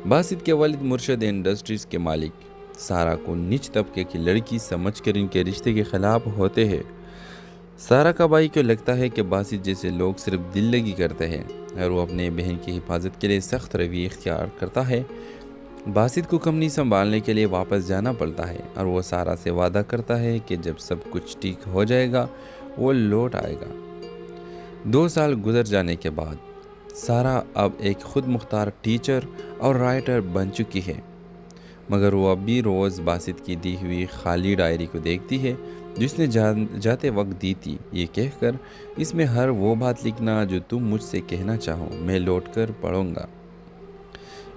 باسط کے والد مرشد انڈسٹریز کے مالک سارہ کو نیچ طبقے کی لڑکی سمجھ کر ان کے رشتے کے خلاف ہوتے ہیں۔ سارہ کا بھائی کو لگتا ہے کہ باسط جیسے لوگ صرف دل لگی کرتے ہیں اور وہ اپنے بہن کی حفاظت کے لیے سخت رویہ اختیار کرتا ہے۔ باسط کو کمپنی سنبھالنے کے لیے واپس جانا پڑتا ہے اور وہ سارہ سے وعدہ کرتا ہے کہ جب سب کچھ ٹھیک ہو جائے گا وہ لوٹ آئے گا۔ 2 سال گزر جانے کے بعد سارہ اب ایک خود مختار ٹیچر اور رائٹر بن چکی ہے، مگر وہ اب بھی روز باسط کی دی ہوئی خالی ڈائری کو دیکھتی ہے جس نے جاتے وقت دی تھی، یہ کہہ کر اس میں ہر وہ بات لکھنا جو تم مجھ سے کہنا چاہو، میں لوٹ کر پڑھوں گا۔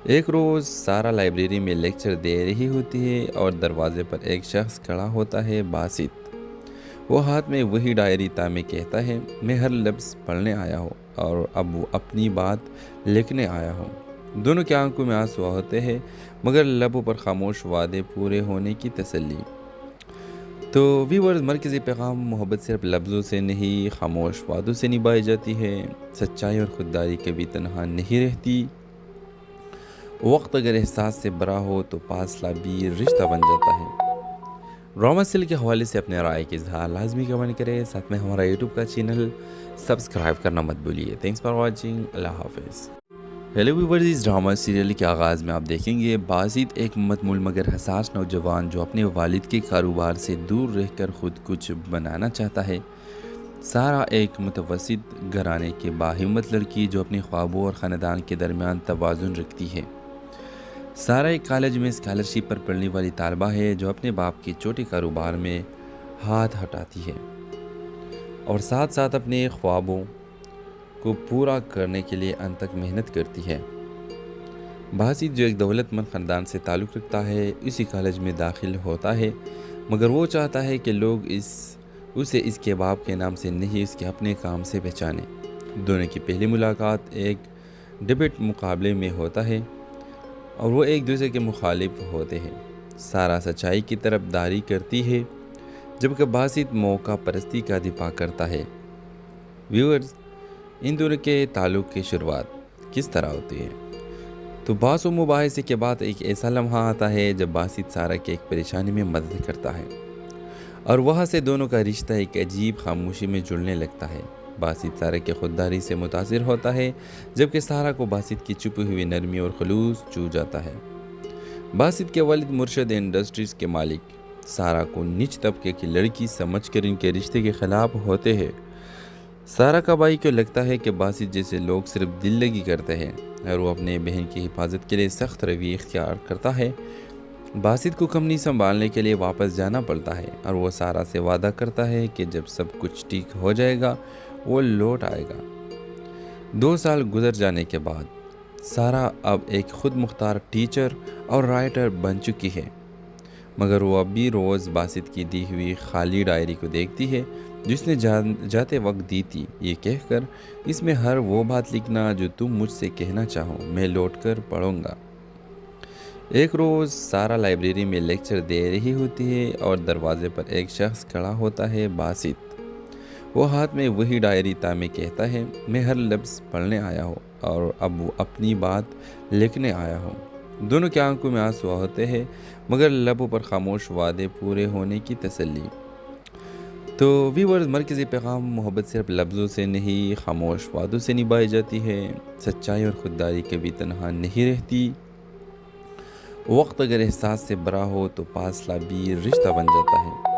ایک روز سارہ لائبریری میں لیکچر دے رہی ہوتی ہے اور دروازے پر ایک شخص کھڑا ہوتا ہے، باسط۔ وہ ہاتھ میں وہی ڈائری تامے کہتا ہے، میں ہر لفظ پڑھنے آیا ہوں اور اب وہ اپنی بات لکھنے آیا ہوں۔ دونوں کی آنکھوں میں آنسو ہوتے ہیں مگر لبوں پر خاموش وعدے پورے ہونے کی تسلی۔ تو ویورز، مرکزی پیغام: محبت صرف لفظوں سے نہیں، خاموش وعدوں سے نبھائی جاتی ہے۔ سچائی اور خودداری کبھی تنہا نہیں رہتی۔ وقت اگر احساس سے بھرا ہو تو فاصلہ بھی رشتہ بن جاتا ہے۔ ڈرامہ سیل کے حوالے سے اپنے رائے کے اظہار لازمی کمنٹ کریں، ساتھ میں ہمارا یوٹیوب کا چینل سبسکرائب کرنا مت بھولیے۔ تھینکس فار واچنگ، اللہ حافظ۔ ہیلو ویورز، اس ڈرامہ سیریل کے آغاز میں آپ دیکھیں گے باسط ایک متمول مگر حساس نوجوان جو اپنے والد کے کاروبار سے دور رہ کر خود کچھ بنانا چاہتا ہے۔ سارہ ایک متوسط گھرانے کے باہمت لڑکی جو اپنے خوابوں اور خاندان کے درمیان توازن رکھتی ہے۔ سارہ ایک کالج میں اسکالرشپ پر پڑھنے والی طالبہ ہے جو اپنے باپ کے چھوٹے کاروبار میں ہاتھ ہٹاتی ہے اور ساتھ ساتھ اپنے خوابوں کو پورا کرنے کے لیے انت تک محنت کرتی ہے۔ باسط جو ایک دولت مند خاندان سے تعلق رکھتا ہے اسی کالج میں داخل ہوتا ہے، مگر وہ چاہتا ہے کہ لوگ اسے اس کے باپ کے نام سے نہیں، اس کے اپنے کام سے پہچانیں۔ دونوں کی پہلی ملاقات ایک ڈبیٹ مقابلے میں ہوتا ہے اور وہ ایک دوسرے کے مخالف ہوتے ہیں۔ سارہ سچائی کی طرف داری کرتی ہے جبکہ باسط موقع پرستی کا دفاع کرتا ہے۔ ویورز، ان دونوں کے تعلق کی شروعات کس طرح ہوتی ہے؟ تو بحث و مباحثے کے بعد ایک ایسا لمحہ آتا ہے جب باسط سارہ کی ایک پریشانی میں مدد کرتا ہے اور وہاں سے دونوں کا رشتہ ایک عجیب خاموشی میں جڑنے لگتا ہے۔ باسط سارہ کی خودداری سے متاثر ہوتا ہے جبکہ سارہ کو باسط کی چھپی ہوئی نرمی اور خلوص چھو جاتا ہے۔ باسط کے والد مرشد انڈسٹریز کے مالک سارہ کو نیچ طبقے کی لڑکی سمجھ کر ان کے رشتے کے خلاف ہوتے ہیں۔ سارہ کا بھائی کو لگتا ہے کہ باسط جیسے لوگ صرف دل لگی کرتے ہیں اور وہ اپنے بہن کی حفاظت کے لیے سخت رویہ اختیار کرتا ہے۔ باسط کو کمپنی سنبھالنے کے لیے واپس جانا پڑتا ہے اور وہ سارہ سے وعدہ کرتا ہے کہ جب سب کچھ ٹھیک ہو جائے گا وہ لوٹ آئے گا۔ 2 سال گزر جانے کے بعد سارہ اب ایک خود مختار ٹیچر اور رائٹر بن چکی ہے، مگر وہ اب بھی روز باسط کی دی ہوئی خالی ڈائری کو دیکھتی ہے جس نے جاتے وقت دی تھی، یہ کہہ کر اس میں ہر وہ بات لکھنا جو تم مجھ سے کہنا چاہو، میں لوٹ کر پڑھوں گا۔ ایک روز سارہ لائبریری میں لیکچر دے رہی ہوتی ہے اور دروازے پر ایک شخص کھڑا ہوتا ہے، باسط۔ وہ ہاتھ میں وہی ڈائری تامے کہتا ہے، میں ہر لفظ پڑھنے آیا ہوں اور اب وہ اپنی بات لکھنے آیا ہوں۔ دونوں کی آنکھوں میں آنسو ہوتے ہیں مگر لبوں پر خاموش وعدے پورے ہونے کی تسلی۔ تو ویورز، مرکزی پیغام: محبت صرف لفظوں سے نہیں، خاموش وعدوں سے نبھائی جاتی ہے۔ سچائی اور خودداری کبھی تنہا نہیں رہتی۔ وقت اگر احساس سے بھرا ہو تو فاصلہ بھی رشتہ بن جاتا ہے۔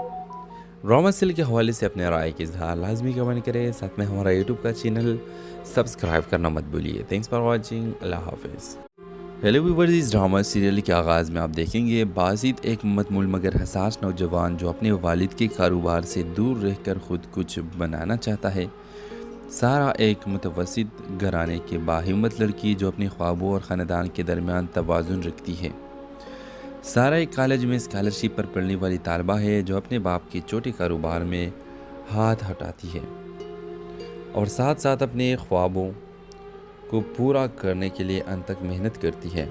ڈرامہ سیل کے حوالے سے اپنے رائے کے اظہار لازمی کمنٹ کریں، ساتھ میں ہمارا یوٹیوب کا چینل سبسکرائب کرنا مت بھولیے۔ تھینکس فار واچنگ، اللہ حافظ۔ ہیلو ویورز، اس ڈرامہ سیریل کے آغاز میں آپ دیکھیں گے باسط ایک متمول مگر حساس نوجوان جو اپنے والد کے کاروبار سے دور رہ کر خود کچھ بنانا چاہتا ہے۔ سارہ ایک متوسط گھرانے کے باہمت لڑکی جو اپنے خوابوں اور خاندان کے درمیان توازن رکھتی ہے۔ سارہ ایک کالج میں اسکالرشپ پر پڑھنے والی طالبہ ہے جو اپنے باپ کے چھوٹے کاروبار میں ہاتھ ہٹاتی ہے اور ساتھ ساتھ اپنے خوابوں کو پورا کرنے کے لیے انت تک محنت کرتی ہے۔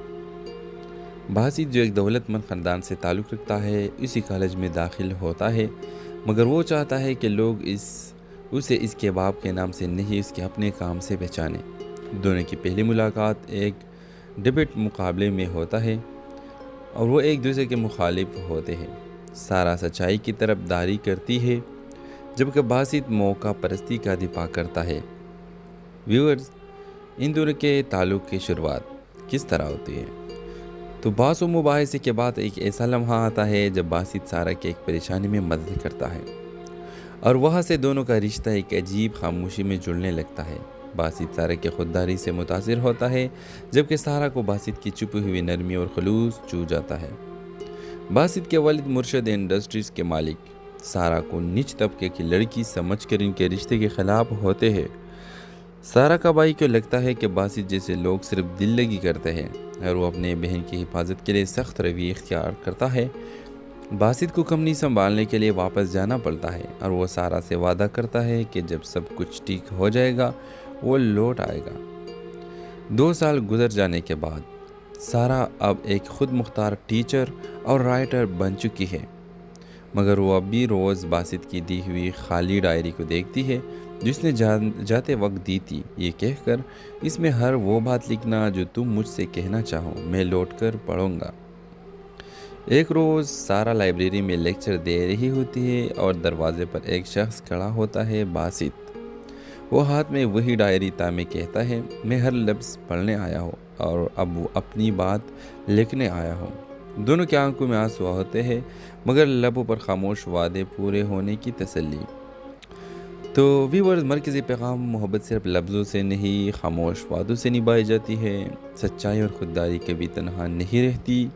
باسط جو ایک دولت مند خاندان سے تعلق رکھتا ہے اسی کالج میں داخل ہوتا ہے، مگر وہ چاہتا ہے کہ لوگ اسے اس کے باپ کے نام سے نہیں، اس کے اپنے کام سے پہچانیں۔ دونوں کی پہلی ملاقات ایک ڈبیٹ مقابلے میں ہوتا ہے اور وہ ایک دوسرے کے مخالف ہوتے ہیں۔ سارا سچائی کی طرف داری کرتی ہے جبکہ باسط موقع پرستی کا دفاع کرتا ہے۔ ویورز، ان دونوں کے تعلق کی شروعات کس طرح ہوتی ہے؟ تو بحث و مباحثے کے بعد ایک ایسا لمحہ آتا ہے جب باسط سارا کی ایک پریشانی میں مدد کرتا ہے اور وہاں سے دونوں کا رشتہ ایک عجیب خاموشی میں جڑنے لگتا ہے۔ باسط سارا کی خودداری سے متاثر ہوتا ہے جبکہ سارا کو باسط کی چھپی ہوئی نرمی اور خلوص چھو جاتا ہے۔ باسط کے والد مرشد انڈسٹریز کے مالک سارا کو نیچ طبقے کی لڑکی سمجھ کر ان کے رشتے کے خلاف ہوتے ہیں۔ سارا کا بھائی کو لگتا ہے کہ باسط جیسے لوگ صرف دل لگی کرتے ہیں اور وہ اپنے بہن کی حفاظت کے لیے سخت رویہ اختیار کرتا ہے۔ باسط کو کمپنی سنبھالنے کے لیے واپس جانا پڑتا ہے اور وہ سارا سے وعدہ کرتا ہے کہ جب سب کچھ ٹھیک ہو جائے گا وہ لوٹ آئے گا۔ 2 سال گزر جانے کے بعد سارا اب ایک خود مختار ٹیچر اور رائٹر بن چکی ہے، مگر وہ اب بھی روز باسط کی دی ہوئی خالی ڈائری کو دیکھتی ہے جس نے جاتے وقت دی تھی، یہ کہہ کر اس میں ہر وہ بات لکھنا جو تم مجھ سے کہنا چاہو، میں لوٹ کر پڑھوں گا۔ ایک روز سارا لائبریری میں لیکچر دے رہی ہوتی ہے اور دروازے پر ایک شخص کھڑا ہوتا ہے، باسط۔ وہ ہاتھ میں وہی ڈائری تامے کہتا ہے، میں ہر لفظ پڑھنے آیا ہوں اور اب وہ اپنی بات لکھنے آیا ہوں۔ دونوں کی آنکھوں میں آنسو ہوتے ہیں مگر لبوں پر خاموش وعدے پورے ہونے کی تسلی۔ تو ویورز، مرکزی پیغام: محبت صرف لفظوں سے نہیں، خاموش وعدوں سے نبھائی جاتی ہے۔ سچائی اور خودداری کبھی تنہا نہیں رہتی۔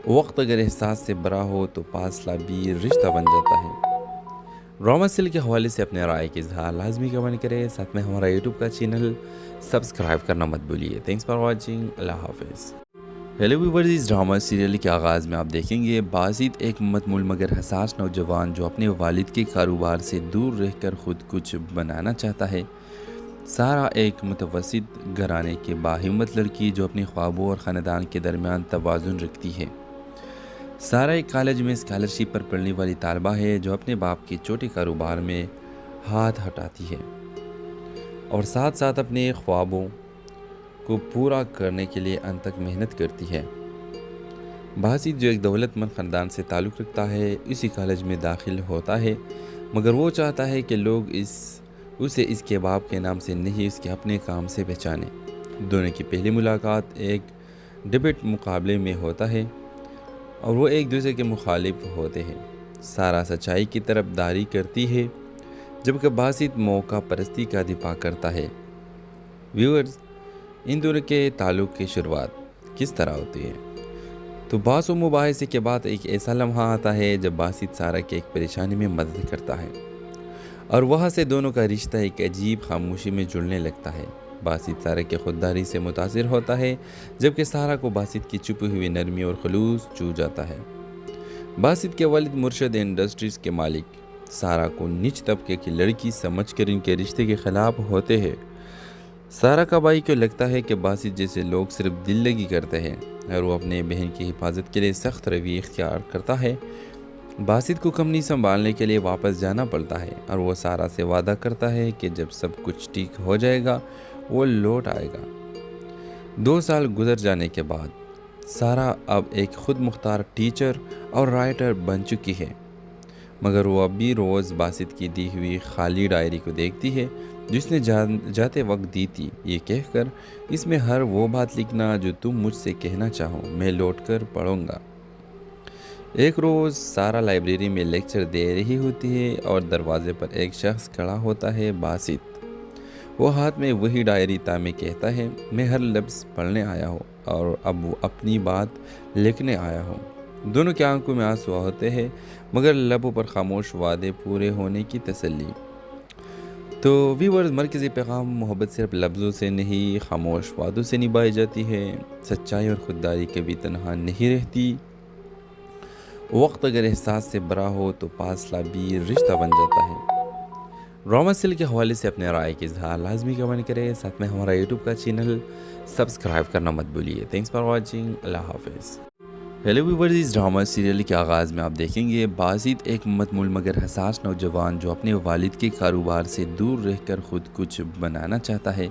وقت اگر احساس سے بھرا ہو تو فاصلہ بھی رشتہ بن جاتا ہے۔ ڈرامہ سیریل کے حوالے سے اپنے رائے کے اظہار لازمی کمنٹ کریں، ساتھ میں ہمارا یوٹیوب کا چینل سبسکرائب کرنا مت بھولیے۔ تھینکس فار واچنگ، اللہ حافظ۔ ہیلو ویورز، اس ڈرامہ سیریل کے آغاز میں آپ دیکھیں گے باسط ایک متمول مگر حساس نوجوان جو اپنے والد کے کاروبار سے دور رہ کر خود کچھ بنانا چاہتا ہے۔ سارا ایک متوسط گھرانے کی باہمت لڑکی جو اپنے خوابوں اور خاندان کے درمیان توازن رکھتی ہے۔ سارا ایک کالج میں اسکالرشپ پر پڑھنے والی طالبہ ہے جو اپنے باپ کے چھوٹے کاروبار میں ہاتھ ہٹاتی ہے اور ساتھ ساتھ اپنے خوابوں کو پورا کرنے کے لیے انت تک محنت کرتی ہے۔ باسط جو ایک دولت مند خاندان سے تعلق رکھتا ہے اسی کالج میں داخل ہوتا ہے، مگر وہ چاہتا ہے کہ لوگ اسے اس کے باپ کے نام سے نہیں، اس کے اپنے کام سے پہچانیں۔ دونوں کی پہلی ملاقات ایک ڈبیٹ مقابلے میں ہوتا ہے اور وہ ایک دوسرے کے مخالف ہوتے ہیں۔ سارا سچائی کی طرف داری کرتی ہے جبکہ باسط موقع پرستی کا دفاع کرتا ہے۔ ویورز، ان دونوں کے تعلق کی شروعات کس طرح ہوتی ہے؟ تو بحث و مباحثے کے بعد ایک ایسا لمحہ آتا ہے جب باسط سارا کی ایک پریشانی میں مدد کرتا ہے اور وہاں سے دونوں کا رشتہ ایک عجیب خاموشی میں جڑنے لگتا ہے۔ باسط سارا کی خودداری سے متاثر ہوتا ہے جبکہ سارا کو باسط کی چھپی ہوئی نرمی اور خلوص چھو جاتا ہے۔ باسط کے والد مرشد انڈسٹریز کے مالک سارا کو نیچ طبقے کی لڑکی سمجھ کر ان کے رشتے کے خلاف ہوتے ہیں۔ سارا کا بھائی کو لگتا ہے کہ باسط جیسے لوگ صرف دل لگی کرتے ہیں اور وہ اپنے بہن کی حفاظت کے لیے سخت رویہ اختیار کرتا ہے۔ باسط کو کمپنی سنبھالنے کے لیے واپس جانا پڑتا ہے اور وہ سارا سے وعدہ کرتا ہے کہ جب سب کچھ ٹھیک ہو جائے گا وہ لوٹ آئے گا۔ 2 سال گزر جانے کے بعد سارا اب ایک خود مختار ٹیچر اور رائٹر بن چکی ہے، مگر وہ اب بھی روز باسط کی دی ہوئی خالی ڈائری کو دیکھتی ہے جس نے جاتے وقت دی تھی، یہ کہہ کر اس میں ہر وہ بات لکھنا جو تم مجھ سے کہنا چاہو، میں لوٹ کر پڑھوں گا۔ ایک روز سارا لائبریری میں لیکچر دے رہی ہوتی ہے اور دروازے پر ایک شخص کھڑا ہوتا ہے، باسط۔ وہ ہاتھ میں وہی ڈائری تامے کہتا ہے، میں ہر لفظ پڑھنے آیا ہوں اور اب وہ اپنی بات لکھنے آیا ہوں۔ دونوں کی آنکھوں میں آنسو ہوتے ہیں مگر لبوں پر خاموش وعدے پورے ہونے کی تسلی۔ تو ویورز، مرکزی پیغام: محبت صرف لفظوں سے نہیں، خاموش وعدوں سے نبھائی جاتی ہے۔ سچائی اور خودداری کبھی تنہا نہیں رہتی۔ وقت اگر احساس سے بھرا ہو تو فاصلہ بھی رشتہ بن جاتا ہے۔ ڈرامہ سیریل کے حوالے سے اپنے رائے کے اظہار لازمی کمنٹ کریں، ساتھ میں ہمارا یوٹیوب کا چینل سبسکرائب کرنا مت بھولیے۔ تھینکس فار واچنگ، اللہ حافظ۔ ہیلو ویورز، اس ڈرامہ سیریل کے آغاز میں آپ دیکھیں گے باسط ایک متمول مگر حساس نوجوان جو اپنے والد کے کاروبار سے دور رہ کر خود کچھ بنانا چاہتا ہے۔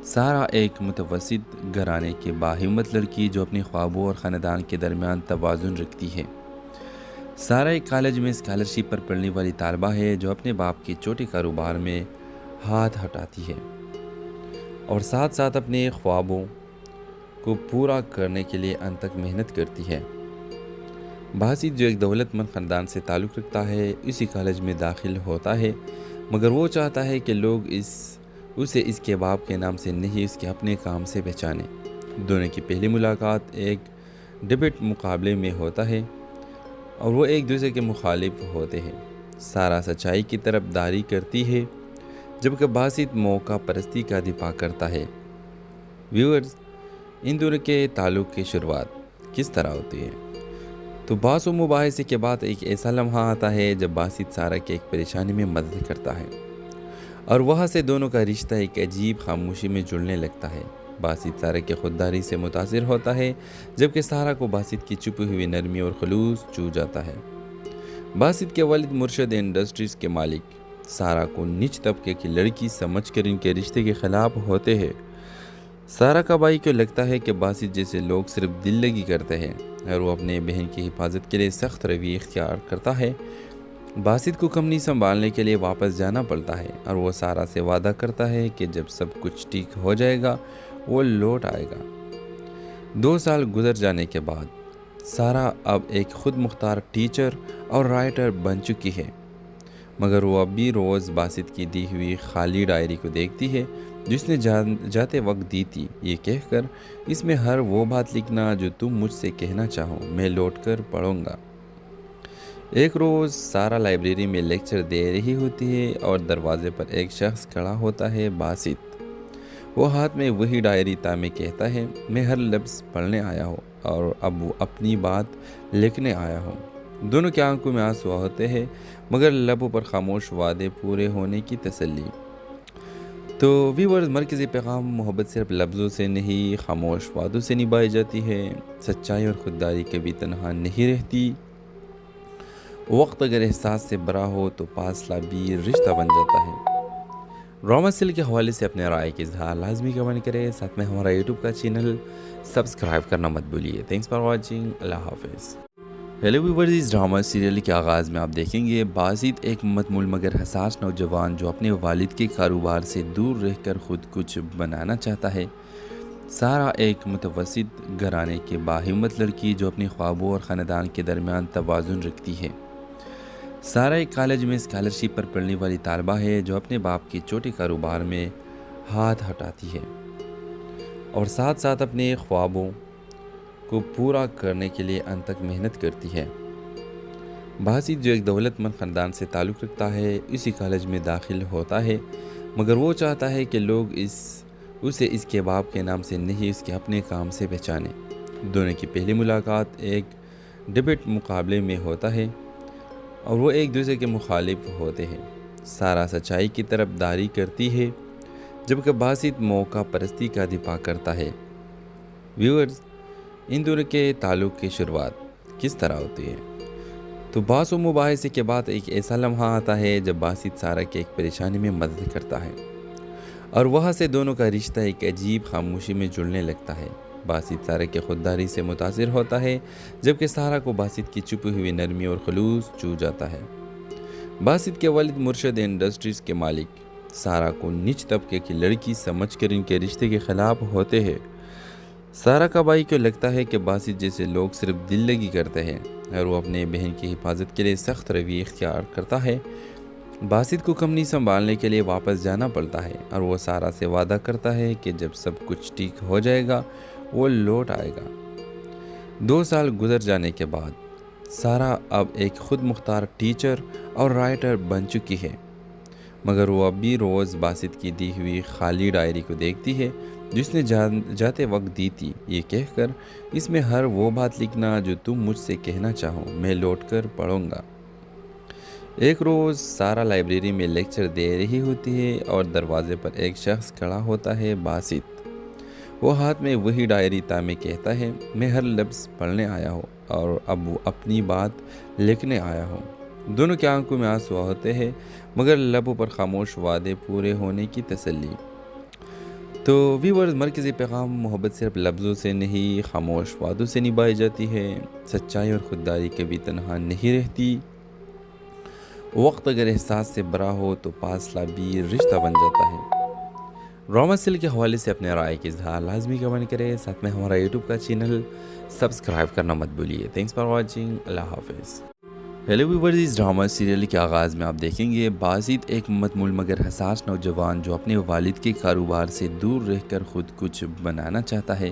سارا ایک متوسط گھرانے کی باہمت لڑکی جو اپنے خوابوں اور خاندان کے درمیان توازن رکھتی ہے۔ سارا ایک کالج میں اسکالرشپ پر پڑھنے والی طالبہ ہے جو اپنے باپ کے چھوٹے کاروبار میں ہاتھ ہٹاتی ہے اور ساتھ ساتھ اپنے خوابوں کو پورا کرنے کے لیے انت تک محنت کرتی ہے۔ باسط جو ایک دولت مند خاندان سے تعلق رکھتا ہے اسی کالج میں داخل ہوتا ہے، مگر وہ چاہتا ہے کہ لوگ اسے اس کے باپ کے نام سے نہیں اس کے اپنے کام سے پہچانیں۔ دونوں کی پہلی ملاقات ایک ڈبیٹ مقابلے میں ہوتا ہے اور وہ ایک دوسرے کے مخالف ہوتے ہیں۔ سارا سچائی کی طرف داری کرتی ہے جبکہ باسط موقع پرستی کا دفاع کرتا ہے۔ ویورز، ان دونوں کے تعلق کی شروعات کس طرح ہوتی ہے؟ تو بحث و مباحثے کے بعد ایک ایسا لمحہ آتا ہے جب باسط سارا کی ایک پریشانی میں مدد کرتا ہے اور وہاں سے دونوں کا رشتہ ایک عجیب خاموشی میں جڑنے لگتا ہے۔ باسط سارا کی خودداری سے متاثر ہوتا ہے جبکہ سارا کو باسط کی چھپی ہوئی نرمی اور خلوص چھو جاتا ہے۔ باسط کے والد مرشد انڈسٹریز کے مالک سارا کو نیچ طبقے کی لڑکی سمجھ کر ان کے رشتے کے خلاف ہوتے ہیں۔ سارا کا بھائی کو لگتا ہے کہ باسط جیسے لوگ صرف دل لگی کرتے ہیں اور وہ اپنے بہن کی حفاظت کے لیے سخت رویہ اختیار کرتا ہے۔ باسط کو کمپنی سنبھالنے کے لیے واپس جانا پڑتا ہے اور وہ سارا سے وعدہ کرتا ہے کہ جب سب کچھ ٹھیک ہو جائے گا وہ لوٹ آئے گا۔ 2 سال گزر جانے کے بعد سارا اب ایک خود مختار ٹیچر اور رائٹر بن چکی ہے، مگر وہ اب بھی روز باسط کی دی ہوئی خالی ڈائری کو دیکھتی ہے جس نے جاتے وقت دی تھی، یہ کہہ کر اس میں ہر وہ بات لکھنا جو تم مجھ سے کہنا چاہو، میں لوٹ کر پڑھوں گا۔ ایک روز سارا لائبریری میں لیکچر دے رہی ہوتی ہے اور دروازے پر ایک شخص کھڑا ہوتا ہے، باسط۔ وہ ہاتھ میں وہی ڈائری تامے کہتا ہے، میں ہر لفظ پڑھنے آیا ہوں اور اب وہ اپنی بات لکھنے آیا ہوں۔ دونوں کی آنکھوں میں آنسو ہوتے ہیں مگر لبوں پر خاموش وعدے پورے ہونے کی تسلی۔ تو ویورز، مرکزی پیغام: محبت صرف لفظوں سے نہیں خاموش وعدوں سے نبھائی جاتی ہے۔ سچائی اور خودداری کبھی تنہا نہیں رہتی۔ وقت اگر احساس سے بھرا ہو تو فاصلہ بھی رشتہ بن جاتا ہے۔ ڈرامہ سیریل کے حوالے سے اپنے رائے کے اظہار لازمی کمنٹ کریں، ساتھ میں ہمارا یوٹیوب کا چینل سبسکرائب کرنا مت بھولیے۔ تھینکس فار واچنگ، اللہ حافظ۔ ہیلو ویورز، اس ڈرامہ سیریل کے آغاز میں آپ دیکھیں گے باسط ایک متمول مگر حساس نوجوان جو اپنے والد کے کاروبار سے دور رہ کر خود کچھ بنانا چاہتا ہے۔ سارا ایک متوسط گھرانے کی باہمت لڑکی جو اپنے خوابوں اور خاندان کے درمیان توازن رکھتی ہے۔ سارا ایک کالج میں اسکالرشپ پر پڑھنے والی طالبہ ہے جو اپنے باپ کے چھوٹے کاروبار میں ہاتھ ہٹاتی ہے اور ساتھ ساتھ اپنے خوابوں کو پورا کرنے کے لیے انت تک محنت کرتی ہے۔ باسط جو ایک دولت مند خاندان سے تعلق رکھتا ہے اسی کالج میں داخل ہوتا ہے، مگر وہ چاہتا ہے کہ لوگ اسے اس کے باپ کے نام سے نہیں اس کے اپنے کام سے پہچانیں۔ دونوں کی پہلی ملاقات ایک ڈبیٹ مقابلے میں ہوتا ہے اور وہ ایک دوسرے کے مخالف ہوتے ہیں۔ سارا سچائی کی طرف داری کرتی ہے جبکہ باسط موقع پرستی کا دفاع کرتا ہے۔ ویورز، ان دونوں کے تعلق کی شروعات کس طرح ہوتی ہے؟ تو بحث و مباحثے کے بعد ایک ایسا لمحہ آتا ہے جب باسط سارا کی ایک پریشانی میں مدد کرتا ہے اور وہاں سے دونوں کا رشتہ ایک عجیب خاموشی میں جڑنے لگتا ہے۔ باسط سارا کی خودداری سے متاثر ہوتا ہے جبکہ سارا کو باسط کی چھپی ہوئی نرمی اور خلوص چھو جاتا ہے۔ باسط کے والد مرشد انڈسٹریز کے مالک سارا کو نیچ طبقے کی لڑکی سمجھ کر ان کے رشتے کے خلاف ہوتے ہیں۔ سارا کا بھائی کو لگتا ہے کہ باسط جیسے لوگ صرف دل لگی کرتے ہیں اور وہ اپنے بہن کی حفاظت کے لیے سخت رویہ اختیار کرتا ہے۔ باسط کو کمپنی سنبھالنے کے لیے واپس جانا پڑتا ہے اور وہ سارا سے وعدہ کرتا ہے کہ جب سب کچھ ٹھیک ہو جائے گا وہ لوٹ آئے گا۔ 2 سال گزر جانے کے بعد سارا اب ایک خود مختار ٹیچر اور رائٹر بن چکی ہے، مگر وہ اب بھی روز باسط کی دی ہوئی خالی ڈائری کو دیکھتی ہے جس نے جاتے وقت دی تھی، یہ کہہ کر اس میں ہر وہ بات لکھنا جو تم مجھ سے کہنا چاہو، میں لوٹ کر پڑھوں گا۔ ایک روز سارا لائبریری میں لیکچر دے رہی ہوتی ہے اور دروازے پر ایک شخص کھڑا ہوتا ہے، باسط۔ وہ ہاتھ میں وہی ڈائری تامے کہتا ہے، میں ہر لفظ پڑھنے آیا ہوں اور اب وہ اپنی بات لکھنے آیا ہوں۔ دونوں کی آنکھوں میں آنسو ہوتے ہیں مگر لبوں پر خاموش وعدے پورے ہونے کی تسلی۔ تو ویورز مرکزی پیغام محبت صرف لفظوں سے نہیں خاموش وعدوں سے نبھائی جاتی ہے۔ سچائی اور خودداری کبھی تنہا نہیں رہتی۔ وقت اگر احساس سے بھرا ہو تو فاصلہ بھی رشتہ بن جاتا ہے۔ ڈرامہ سیل کے حوالے سے اپنے رائے کے اظہار لازمی کمنٹ کریں، ساتھ میں ہمارا یوٹیوب کا چینل سبسکرائب کرنا مت بھولیے۔ تھینکس فار واچنگ، اللہ حافظ۔ ہیلو ویورز، اس ڈرامہ سیریل کے آغاز میں آپ دیکھیں گے باسط ایک متمول مگر حساس نوجوان جو اپنے والد کے کاروبار سے دور رہ کر خود کچھ بنانا چاہتا ہے۔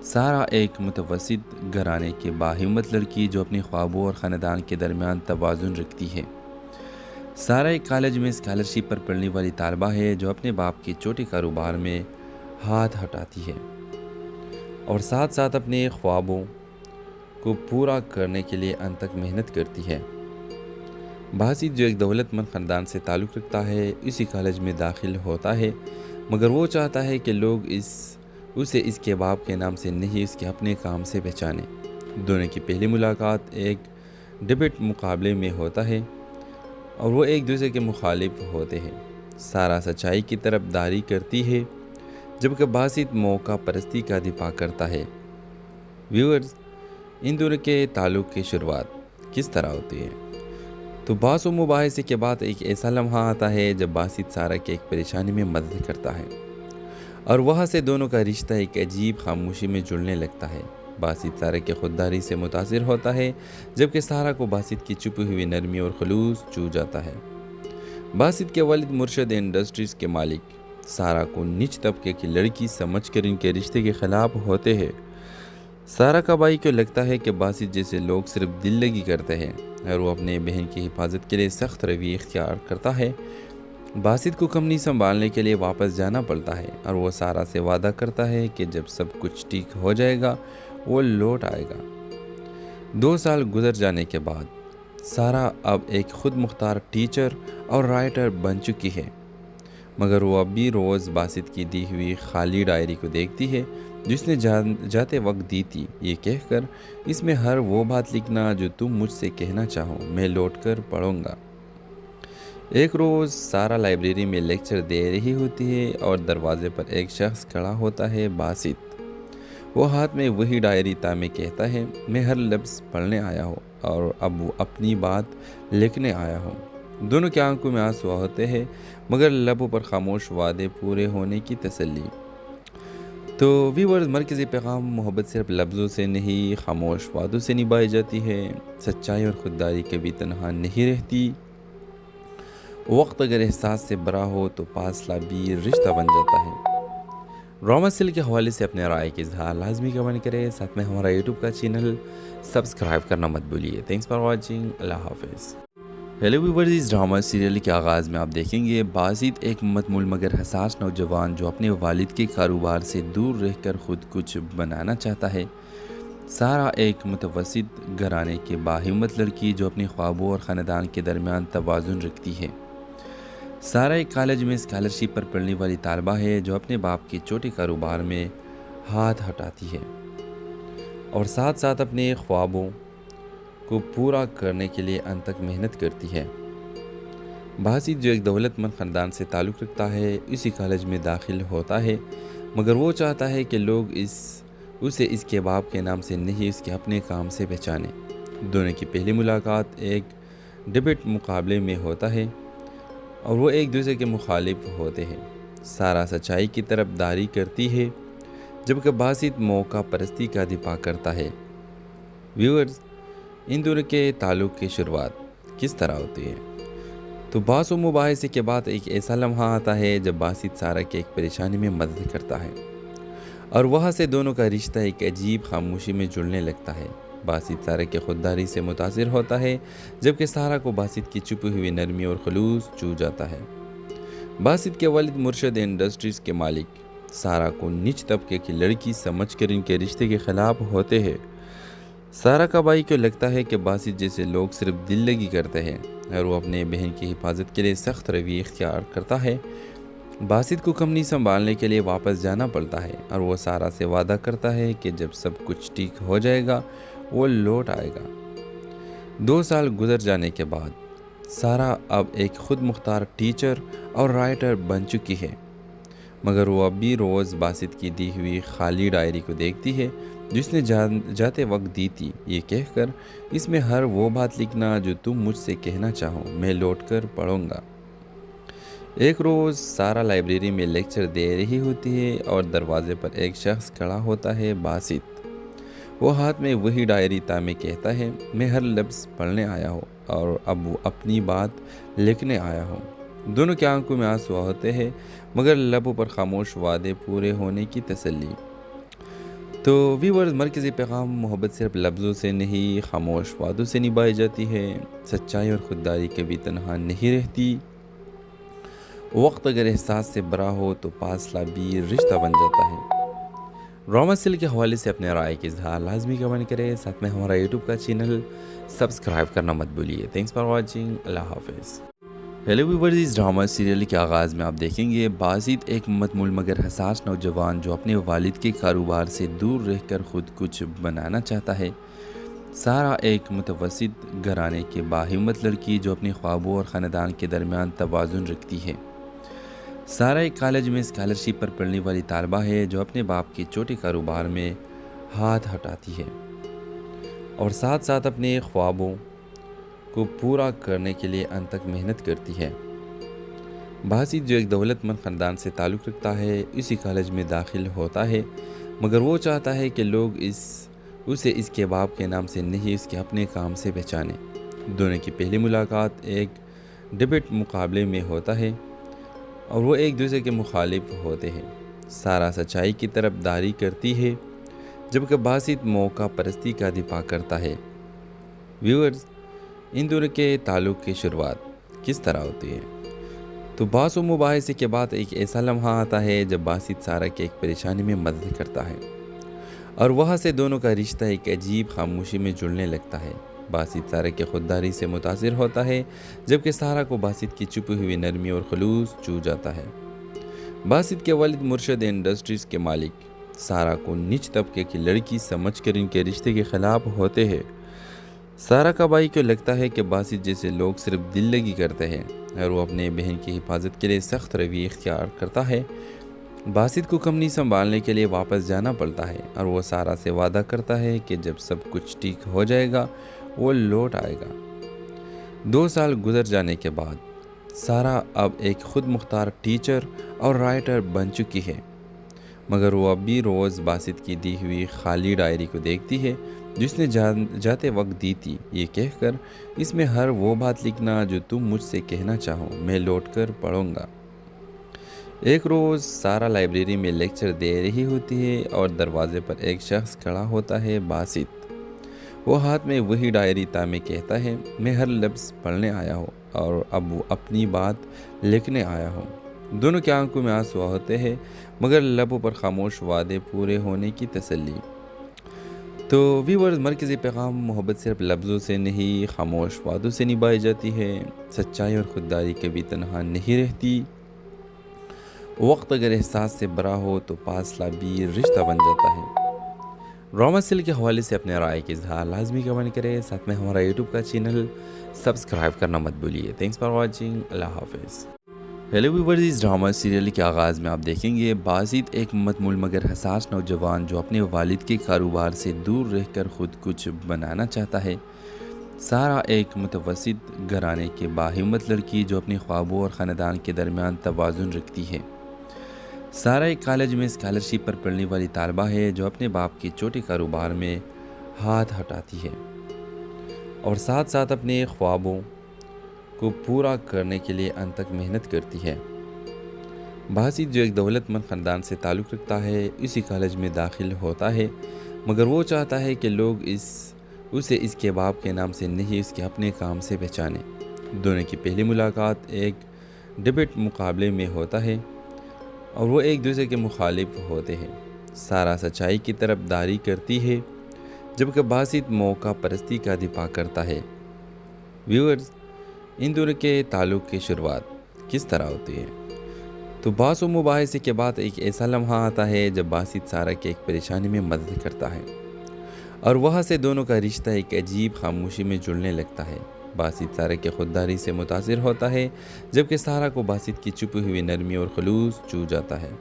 سارا ایک متوسط گھرانے کے باہمت لڑکی جو اپنے خوابوں اور خاندان کے درمیان توازن رکھتی ہے۔ سارا ایک کالج میں اسکالرشپ پر پڑھنے والی طالبہ ہے جو اپنے باپ کے چھوٹے کاروبار میں ہاتھ ہٹاتی ہے اور ساتھ ساتھ اپنے خوابوں کو پورا کرنے کے لیے انت تک محنت کرتی ہے۔ باسط جو ایک دولت مند خاندان سے تعلق رکھتا ہے اسی کالج میں داخل ہوتا ہے، مگر وہ چاہتا ہے کہ لوگ اسے اس کے باپ کے نام سے نہیں اس کے اپنے کام سے پہچانیں۔ دونوں کی پہلی ملاقات ایک ڈبیٹ مقابلے میں ہوتا ہے اور وہ ایک دوسرے کے مخالف ہوتے ہیں۔ سارا سچائی کی طرف داری کرتی ہے جبکہ باسط موقع پرستی کا دفاع کرتا ہے۔ ویورز، ان دونوں کے تعلق کی شروعات کس طرح ہوتی ہے؟ تو بحث و مباحثے کے بعد ایک ایسا لمحہ آتا ہے جب باسط سارا کی ایک پریشانی میں مدد کرتا ہے اور وہاں سے دونوں کا رشتہ ایک عجیب خاموشی میں جڑنے لگتا ہے۔ باسط سارا کی خودداری سے متاثر ہوتا ہے جبکہ سارا کو باسط کی چھپی ہوئی نرمی اور خلوص چھو جاتا ہے۔ باسط کے والد مرشد انڈسٹریز کے مالک سارا کو نیچ طبقے کی لڑکی سمجھ کر ان کے رشتے کے خلاف ہوتے ہیں۔ سارا کا بھائی کو لگتا ہے کہ باسط جیسے لوگ صرف دل لگی کرتے ہیں اور وہ اپنے بہن کی حفاظت کے لیے سخت رویہ اختیار کرتا ہے۔ باسط کو کمپنی سنبھالنے کے لیے واپس جانا پڑتا ہے اور وہ سارا سے وعدہ کرتا ہے کہ جب سب کچھ ٹھیک ہو جائے گا وہ لوٹ آئے گا۔ 2 سال گزر جانے کے بعد سارا اب ایک خود مختار ٹیچر اور رائٹر بن چکی ہے، مگر وہ اب بھی روز باسط کی دی ہوئی خالی ڈائری کو دیکھتی ہے جس نے جاتے وقت دی تھی، یہ کہہ کر اس میں ہر وہ بات لکھنا جو تم مجھ سے کہنا چاہو میں لوٹ کر پڑھوں گا۔ ایک روز سارا لائبریری میں لیکچر دے رہی ہوتی ہے اور دروازے پر ایک شخص کھڑا ہوتا ہے، باسط۔ وہ ہاتھ میں وہی ڈائری تامے کہتا ہے، میں ہر لفظ پڑھنے آیا ہوں اور اب وہ اپنی بات لکھنے آیا ہوں۔ دونوں کی آنکھوں میں آنسو ہوتے ہیں مگر لبوں پر خاموش وعدے پورے ہونے کی تسلی۔ تو ویورز، مرکزی پیغام محبت صرف لفظوں سے نہیں خاموش وعدوں سے نبھائی جاتی ہے۔ سچائی اور خودداری کبھی تنہا نہیں رہتی۔ وقت اگر احساس سے بھرا ہو تو فاصلہ بھی رشتہ بن جاتا ہے۔ ڈرامہ سیل کے حوالے سے اپنے رائے کے اظہار لازمی کمنٹ کریں، ساتھ میں ہمارا یوٹیوب کا چینل سبسکرائب کرنا مت بھولیے۔ تھینکس فار واچنگ، اللہ حافظ۔ ہیلو ویورز، اس ڈرامہ سیریل کے آغاز میں آپ دیکھیں گے باسط ایک متمول مگر حساس نوجوان جو اپنے والد کے کاروبار سے دور رہ کر خود کچھ بنانا چاہتا ہے۔ سارا ایک متوسط گھرانے کے باہمت لڑکی جو اپنے خوابوں اور خاندان کے درمیان توازن رکھتی ہے۔ سارا ایک کالج میں اسکالرشپ پر پڑھنے والی طالبہ ہے جو اپنے باپ کے چھوٹے کاروبار میں ہاتھ ہٹاتی ہے اور ساتھ ساتھ اپنے خوابوں کو پورا کرنے کے لیے انت تک محنت کرتی ہے۔ باسط جو ایک دولت مند خاندان سے تعلق رکھتا ہے اسی کالج میں داخل ہوتا ہے، مگر وہ چاہتا ہے کہ لوگ اسے اس کے باپ کے نام سے نہیں اس کے اپنے کام سے پہچانیں۔ دونوں کی پہلی ملاقات ایک ڈبیٹ مقابلے میں ہوتا ہے اور وہ ایک دوسرے کے مخالف ہوتے ہیں۔ سارا سچائی کی طرف داری کرتی ہے جبکہ باسط موقع پرستی کا دفاع کرتا ہے۔ ویورز، ان دونوں کے تعلق کی شروعات کس طرح ہوتی ہے؟ تو بحث و مباحثے کے بعد ایک ایسا لمحہ آتا ہے جب باسط سارا کی ایک پریشانی میں مدد کرتا ہے اور وہاں سے دونوں کا رشتہ ایک عجیب خاموشی میں جڑنے لگتا ہے۔ باسط سارا کی خودداری سے متاثر ہوتا ہے جبکہ سارا کو باسط کی چھپی ہوئی نرمی اور خلوص چھو جاتا ہے۔ باسط کے والد مرشد انڈسٹریز کے مالک سارا کو نیچ طبقے کی لڑکی سمجھ کر ان کے رشتے کے خلاف ہوتے ہیں۔ سارا کا بھائی کو لگتا ہے کہ باسط جیسے لوگ صرف دل لگی کرتے ہیں اور وہ اپنے بہن کی حفاظت کے لیے سخت رویہ اختیار کرتا ہے۔ باسط کو کمپنی سنبھالنے کے لیے واپس جانا پڑتا ہے اور وہ سارا سے وعدہ کرتا ہے کہ جب سب کچھ ٹھیک ہو جائے گا وہ لوٹ آئے گا۔ 2 سال گزر جانے کے بعد سارا اب ایک خود مختار ٹیچر اور رائٹر بن چکی ہے، مگر وہ اب بھی روز باسط کی دی ہوئی خالی ڈائری کو دیکھتی ہے جس نے جاتے وقت دی تھی، یہ کہہ کر اس میں ہر وہ بات لکھنا جو تم مجھ سے کہنا چاہو، میں لوٹ کر پڑھوں گا۔ ایک روز سارا لائبریری میں لیکچر دے رہی ہوتی ہے اور دروازے پر ایک شخص کھڑا ہوتا ہے، باسط۔ وہ ہاتھ میں وہی ڈائری تامے کہتا ہے، میں ہر لفظ پڑھنے آیا ہوں اور اب وہ اپنی بات لکھنے آیا ہوں۔ دونوں کی آنکھوں میں آنسو ہوتے ہیں مگر لبوں پر خاموش وعدے پورے ہونے کی تسلی۔ تو ویورز، مرکزی پیغام: محبت صرف لفظوں سے نہیں، خاموش وعدوں سے نبھائی جاتی ہے۔ سچائی اور خودداری کبھی تنہا نہیں رہتی۔ وقت اگر احساس سے بھرا ہو تو فاصلہ بھی رشتہ بن جاتا ہے۔ ڈرامہ سیل کے حوالے سے اپنے رائے کے اظہار لازمی کمنٹ کریں، ساتھ میں ہمارا یوٹیوب کا چینل سبسکرائب کرنا مت بھولیے۔ تھینکس فار واچنگ، اللہ حافظ۔ ہیلو ویورز، اس ڈرامہ سیریل کے آغاز میں آپ دیکھیں گے باسط ایک متمول مگر حساس نوجوان جو اپنے والد کے کاروبار سے دور رہ کر خود کچھ بنانا چاہتا ہے۔ سارا ایک متوسط گھرانے کی باہمت لڑکی جو اپنے خوابوں اور خاندان کے درمیان توازن رکھتی ہے۔ سارا ایک کالج میں اسکالرشپ پر پڑھنے والی طالبہ ہے جو اپنے باپ کے چھوٹے کاروبار میں ہاتھ ہٹاتی ہے اور ساتھ ساتھ اپنے خوابوں کو پورا کرنے کے لیے انت تک محنت کرتی ہے۔ باسط جو ایک دولت مند خاندان سے تعلق رکھتا ہے، اسی کالج میں داخل ہوتا ہے مگر وہ چاہتا ہے کہ لوگ اسے اس کے باپ کے نام سے نہیں، اس کے اپنے کام سے پہچانیں۔ دونوں کی پہلی ملاقات ایک ڈبیٹ مقابلے میں ہوتا ہے اور وہ ایک دوسرے کے مخالف ہوتے ہیں۔ سارا سچائی کی طرف داری کرتی ہے جبکہ باسط موقع پرستی کا دفاع کرتا ہے۔ ویورز، ان دونوں کے تعلق کی شروعات کس طرح ہوتی ہے؟ تو بحث و مباحثے کے بعد ایک ایسا لمحہ آتا ہے جب باسط سارا کی ایک پریشانی میں مدد کرتا ہے اور وہاں سے دونوں کا رشتہ ایک عجیب خاموشی میں جڑنے لگتا ہے۔ باسط سارا کی خودداری سے متاثر ہوتا ہے جبکہ سارا کو باسط کی چھپی ہوئی نرمی اور خلوص چھو جاتا ہے۔ باسط کے والد مرشد انڈسٹریز کے مالک سارا کو نیچ طبقے کی لڑکی سمجھ کر ان کے رشتے کے خلاف ہوتے ہیں۔ سارا کا بھائی کو لگتا ہے کہ باسط جیسے لوگ صرف دل لگی کرتے ہیں اور وہ اپنے بہن کی حفاظت کے لیے سخت رویہ اختیار کرتا ہے۔ باسط کو کمپنی سنبھالنے کے لیے واپس جانا پڑتا ہے اور وہ سارا سے وعدہ کرتا ہے کہ جب سب کچھ ٹھیک ہو جائے گا وہ لوٹ آئے گا۔ 2 سال گزر جانے کے بعد سارا اب ایک خود مختار ٹیچر اور رائٹر بن چکی ہے مگر وہ اب بھی روز باسط کی دی ہوئی خالی ڈائری کو دیکھتی ہے جس نے جاتے وقت دی تھی، یہ کہہ کر اس میں ہر وہ بات لکھنا جو تم مجھ سے کہنا چاہو، میں لوٹ کر پڑھوں گا۔ ایک روز سارا لائبریری میں لیکچر دے رہی ہوتی ہے اور دروازے پر ایک شخص کھڑا ہوتا ہے، باسط۔ وہ ہاتھ میں وہی ڈائری تامے کہتا ہے، میں ہر لفظ پڑھنے آیا ہوں اور اب وہ اپنی بات لکھنے آیا ہوں۔ دونوں کی آنکھوں میں آنسو ہوتے ہیں مگر لبوں پر خاموش وعدے پورے ہونے کی تسلی۔ تو ویورز، مرکزی پیغام: محبت صرف لفظوں سے نہیں، خاموش وعدوں سے نبھائی جاتی ہے۔ سچائی اور خودداری کبھی تنہا نہیں رہتی۔ وقت اگر احساس سے بھرا ہو تو فاصلہ بھی رشتہ بن جاتا ہے۔ ڈرامہ سیل کے حوالے سے اپنے رائے کے اظہار لازمی کمنٹ کریں، ساتھ میں ہمارا یوٹیوب کا چینل سبسکرائب کرنا مت بھولیے۔ تھینکس فار واچنگ، اللہ حافظ۔ ہیلو ویورز، اس ڈرامہ سیریل کے آغاز میں آپ دیکھیں گے باسط ایک متمول مگر حساس نوجوان جو اپنے والد کے کاروبار سے دور رہ کر خود کچھ بنانا چاہتا ہے۔ سارا ایک متوسط گھرانے کی باہمت لڑکی جو اپنے خوابوں اور خاندان کے درمیان توازن رکھتی ہے۔ سارا ایک کالج میں اسکالرشپ پر پڑھنے والی طالبہ ہے جو اپنے باپ کے چھوٹے کاروبار میں ہاتھ ہٹاتی ہے اور ساتھ ساتھ اپنے خوابوں کو پورا کرنے کے لیے انت تک محنت کرتی ہے۔ باسط جو ایک دولت مند خاندان سے تعلق رکھتا ہے، اسی کالج میں داخل ہوتا ہے مگر وہ چاہتا ہے کہ لوگ اسے اس کے باپ کے نام سے نہیں، اس کے اپنے کام سے پہچانیں۔ دونوں کی پہلی ملاقات ایک ڈبیٹ مقابلے میں ہوتا ہے اور وہ ایک دوسرے کے مخالف ہوتے ہیں۔ سارا سچائی کی طرف داری کرتی ہے جبکہ باسط موقع پرستی کا دفاع کرتا ہے۔ ویورز، ان دونوں کے تعلق کی شروعات کس طرح ہوتی ہے؟ تو بحث و مباحثے کے بعد ایک ایسا لمحہ آتا ہے جب باسط سارا کی ایک پریشانی میں مدد کرتا ہے اور وہاں سے دونوں کا رشتہ ایک عجیب خاموشی میں جڑنے لگتا ہے۔ باسط سارا کی خودداری سے متاثر ہوتا ہے جبکہ سارا کو باسط کی چھپی ہوئی نرمی اور خلوص چھو جاتا ہے۔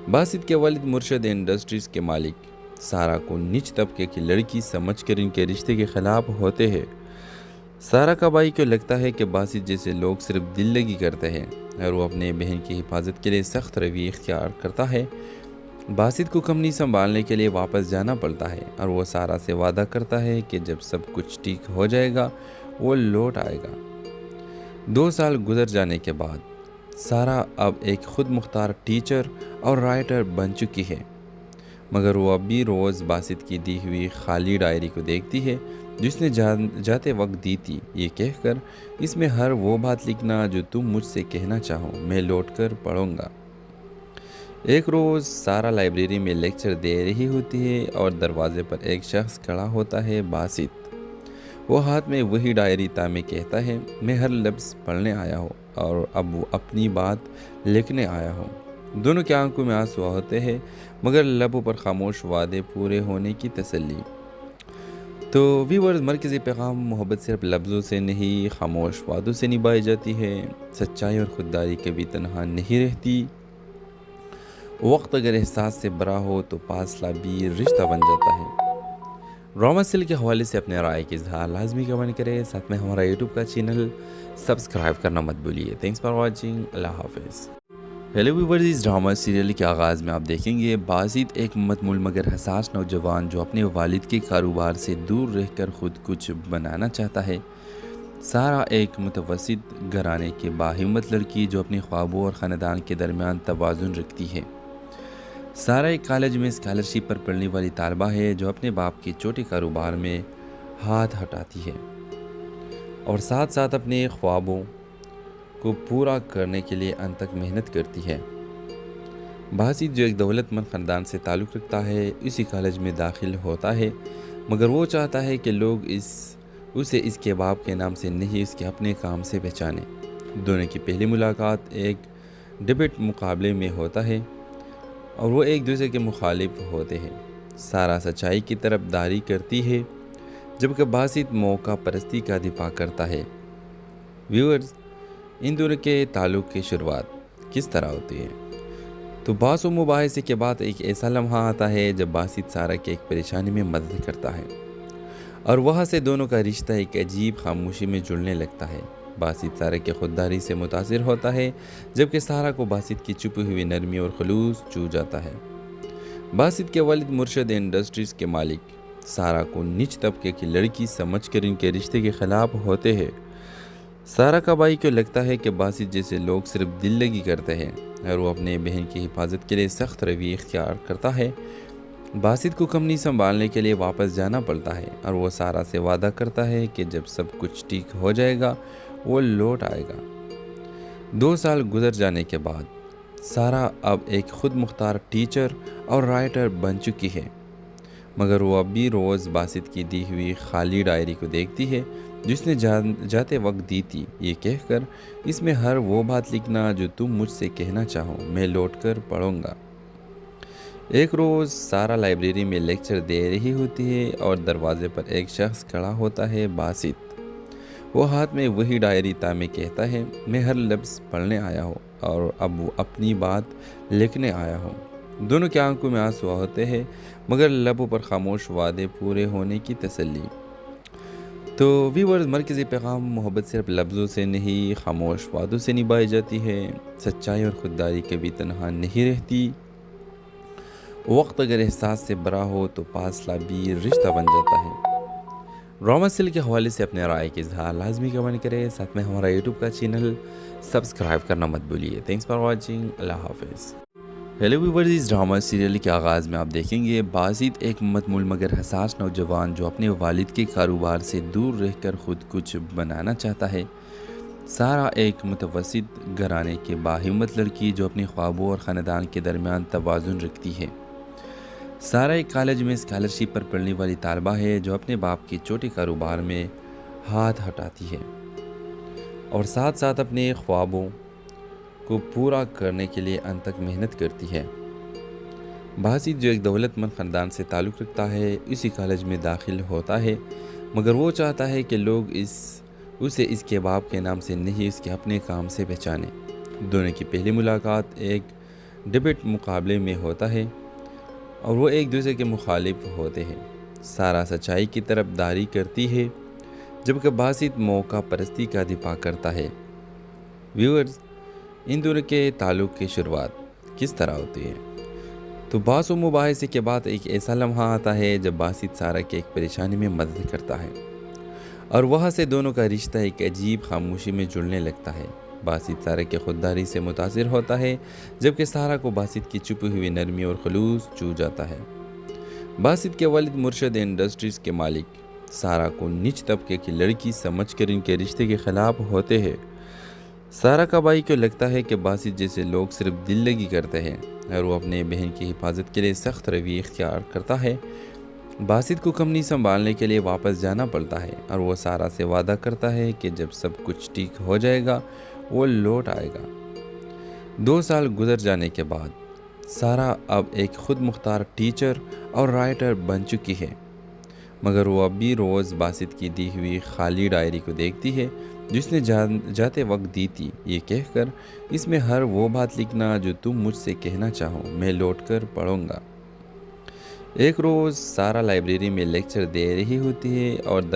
باسط کے والد مرشد انڈسٹریز کے مالک سارا کو نیچ طبقے کی لڑکی سمجھ کر ان کے رشتے کے خلاف ہوتے ہیں۔ سارا کا بھائی کو لگتا ہے کہ باسط جیسے لوگ صرف دل لگی کرتے ہیں اور وہ اپنے بہن کی حفاظت کے لیے سخت رویہ اختیار کرتا ہے۔ باسط کو کمپنی سنبھالنے کے لیے واپس جانا پڑتا ہے اور وہ سارا سے وعدہ کرتا ہے کہ جب سب کچھ ٹھیک ہو جائے گا وہ لوٹ آئے گا۔ 2 سال گزر جانے کے بعد سارا اب ایک خود مختار ٹیچر اور رائٹر بن چکی ہے، مگر وہ اب بھی روز باسط کی دی ہوئی خالی ڈائری کو دیکھتی ہے جس نے جاتے وقت دی تھی، یہ کہہ کر اس میں ہر وہ بات لکھنا جو تم مجھ سے کہنا چاہو، میں لوٹ کر پڑھوں گا۔ ایک روز سارا لائبریری میں لیکچر دے رہی ہوتی ہے اور دروازے پر ایک شخص کھڑا ہوتا ہے، باسط۔ وہ ہاتھ میں وہی ڈائری تامے کہتا ہے، میں ہر لفظ پڑھنے آیا ہوں اور اب وہ اپنی بات لکھنے آیا ہوں۔ دونوں کی آنکھوں میں آنسو ہوتے ہیں مگر لبوں پر خاموش وعدے پورے ہونے کی تسلی۔ تو ویورز، مرکزی پیغام: محبت صرف لفظوں سے نہیں، خاموش وعدوں سے نبھائی جاتی ہے۔ سچائی اور خودداری کبھی تنہا نہیں رہتی۔ وقت اگر احساس سے بھرا ہو تو فاصلہ بھی رشتہ بن جاتا ہے۔ ڈرامہ سیل کے حوالے سے اپنے رائے کے اظہار لازمی کمنٹ کریں، ساتھ میں ہمارا یوٹیوب کا چینل سبسکرائب کرنا مت بھولیے۔ تھینکس فار واچنگ، اللہ حافظ۔ ہیلو ویورز، اس ڈرامہ سیریل کے آغاز میں آپ دیکھیں گے باسط ایک متمول مگر حساس نوجوان جو اپنے والد کے کاروبار سے دور رہ کر خود کچھ بنانا چاہتا ہے۔ سارا ایک متوسط گھرانے کی باہمت لڑکی جو اپنے خوابوں اور خاندان کے درمیان توازن رکھتی ہے۔ سارا ایک کالج میں اسکالرشپ پر پڑھنے والی طالبہ ہے جو اپنے باپ کے چھوٹے کاروبار میں ہاتھ ہٹاتی ہے اور ساتھ ساتھ اپنے خوابوں کو پورا کرنے کے لیے انت تک محنت کرتی ہے۔ باسط جو ایک دولت مند خاندان سے تعلق رکھتا ہے اسی کالج میں داخل ہوتا ہے، مگر وہ چاہتا ہے کہ لوگ اسے اس کے باپ کے نام سے نہیں، اس کے اپنے کام سے پہچانیں۔ دونوں کی پہلی ملاقات ایک ڈبیٹ مقابلے میں ہوتا ہے اور وہ ایک دوسرے کے مخالف ہوتے ہیں۔ سارا سچائی کی طرف داری کرتی ہے جبکہ باسط موقع پرستی کا دفاع کرتا ہے۔ ویورز، ان دونوں کے تعلق کی شروعات کس طرح ہوتی ہے؟ تو بحث و مباحثے کے بعد ایک ایسا لمحہ آتا ہے جب باسط سارا کی ایک پریشانی میں مدد کرتا ہے اور وہاں سے دونوں کا رشتہ ایک عجیب خاموشی میں جڑنے لگتا ہے۔ باسط سارا کی خودداری سے متاثر ہوتا ہے جبکہ سارا کو باسط کی چھپی ہوئی نرمی اور خلوص چھو جاتا ہے۔ باسط کے والد مرشد انڈسٹریز کے مالک سارا کو نیچ طبقے کی لڑکی سمجھ کر ان کے رشتے کے خلاف ہوتے ہیں۔ سارا کا بھائی کو لگتا ہے کہ باسط جیسے لوگ صرف دل لگی کرتے ہیں اور وہ اپنے بہن کی حفاظت کے لیے سخت رویہ اختیار کرتا ہے۔ باسط کو کمپنی سنبھالنے کے لیے واپس جانا پڑتا ہے اور وہ سارا سے وعدہ کرتا ہے کہ جب سب کچھ ٹھیک ہو جائے گا وہ لوٹ آئے گا۔ 2 سال گزر جانے کے بعد سارا اب ایک خود مختار ٹیچر اور رائٹر بن چکی ہے، مگر وہ اب بھی روز باسط کی دی ہوئی خالی ڈائری کو دیکھتی ہے جس نے جاتے وقت دی تھی، یہ کہہ کر اس میں ہر وہ بات لکھنا جو تم مجھ سے کہنا چاہو، میں لوٹ کر پڑھوں گا۔ ایک روز سارا لائبریری میں لیکچر دے رہی ہوتی ہے اور دروازے پر ایک شخص کھڑا ہوتا ہے، باسط۔ وہ ہاتھ میں وہی ڈائری تامے کہتا ہے، میں ہر لفظ پڑھنے آیا ہوں اور اب وہ اپنی بات لکھنے آیا ہوں۔ دونوں کی آنکھوں میں آنسو ہوتے ہیں مگر لبوں پر خاموش وعدے پورے ہونے کی تسلی۔ تو ویورز، مرکزی پیغام: محبت صرف لفظوں سے نہیں، خاموش وعدوں سے نبھائی جاتی ہے۔ سچائی اور خودداری کبھی تنہا نہیں رہتی۔ وقت اگر احساس سے بھرا ہو تو فاصلہ بھی رشتہ بن جاتا ہے۔ ڈرامہ سیل کے حوالے سے اپنے رائے کے اظہار لازمی کمنٹ کریں، ساتھ میں ہمارا یوٹیوب کا چینل سبسکرائب کرنا مت بھولیے۔ تھینکس فار واچنگ، اللہ حافظ۔ ہیلو ویورز، اس ڈرامہ سیریل کے آغاز میں آپ دیکھیں گے باسط ایک متمول مگر حساس نوجوان جو اپنے والد کے کاروبار سے دور رہ کر خود کچھ بنانا چاہتا ہے۔ سارا ایک متوسط گھرانے کی باہمت لڑکی جو اپنے خوابوں اور خاندان کے درمیان توازن رکھتی ہے۔ سارا ایک کالج میں اسکالرشپ پر پڑھنے والی طالبہ ہے جو اپنے باپ کے چھوٹے کاروبار میں ہاتھ ہٹاتی ہے اور ساتھ ساتھ اپنے خوابوں کو پورا کرنے کے لیے انت تک محنت کرتی ہے۔ باسط جو ایک دولت مند خاندان سے تعلق رکھتا ہے اسی کالج میں داخل ہوتا ہے، مگر وہ چاہتا ہے کہ لوگ اسے اس کے باپ کے نام سے نہیں، اس کے اپنے کام سے پہچانیں۔ دونوں کی پہلی ملاقات ایک ڈبیٹ مقابلے میں ہوتا ہے اور وہ ایک دوسرے کے مخالف ہوتے ہیں۔ سارا سچائی کی طرف داری کرتی ہے جبکہ باسط موقع پرستی کا دفاع کرتا ہے۔ ویورز، ان دونوں کے تعلق کی شروعات کس طرح ہوتی ہے؟ تو بحث و مباحثے کے بعد ایک ایسا لمحہ آتا ہے جب باسط سارا کی ایک پریشانی میں مدد کرتا ہے اور وہاں سے دونوں کا رشتہ ایک عجیب خاموشی میں جڑنے لگتا ہے۔ باسط سارا کی خودداری سے متاثر ہوتا ہے جبکہ سارا کو باسط کی چھپی ہوئی نرمی اور خلوص چھو جاتا ہے۔ باسط کے والد مرشد انڈسٹریز کے مالک سارا کو نیچ طبقے کی لڑکی سمجھ کر ان کے رشتے کے خلاف ہوتے ہیں۔ سارا کا بھائی کو لگتا ہے کہ باسط جیسے لوگ صرف دل لگی کرتے ہیں اور وہ اپنے بہن کی حفاظت کے لیے سخت رویہ اختیار کرتا ہے۔ باسط کو کمپنی سنبھالنے کے لیے واپس جانا پڑتا ہے اور وہ سارا سے وعدہ کرتا ہے کہ جب سب کچھ ٹھیک ہو جائے گا وہ لوٹ آئے گا۔ 2 سال گزر جانے کے بعد سارا اب ایک خود مختار ٹیچر اور رائٹر بن چکی ہے، مگر وہ اب بھی روز باسط کی دی ہوئی خالی ڈائری کو دیکھتی ہے جس نے جاتے وقت دی تھی، یہ کہہ کر اس میں ہر وہ بات لکھنا جو تم مجھ سے کہنا چاہو، میں لوٹ کر پڑھوں گا۔ ایک روز سارا لائبریری میں لیکچر دے رہی ہوتی ہے اور